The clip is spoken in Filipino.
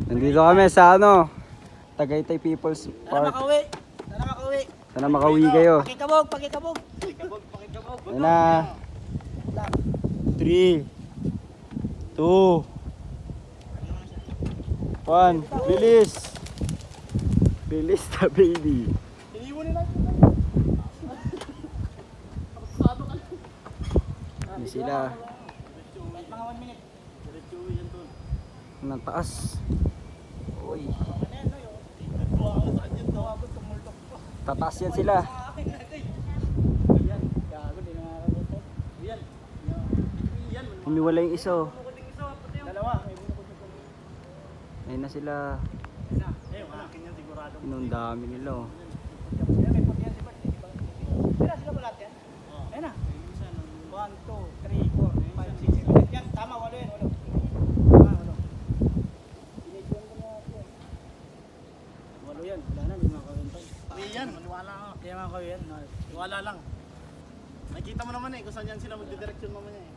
Nandito kami sa ano, Tagaytay People's Sana Park. makauwi. Sana makauwi. Sana makauwi kayo. Pakikabog, pakikabog. Yan na. 3, 2, 1. Bilis! Bilis na baby. Yan sila. Mga 1 minute. Nang taas. Uy. Tataas yan sila. Humiwala yung isa oh. Dalawa. Ayun na sila. Ang dami nila oh. Tira sila ba lahat yan? Ayun na. 1, 2, 3, 4, 5, 6, 7. Yan, tama, walo yan, walo. Tama, walo. Walo yan, wala na, hindi makakawintay. Yan, maniwala ka. Kaya makakawin yan. Wala lang. Nakikita mo naman eh kung saan yan sila magdidireksyon mamaya eh.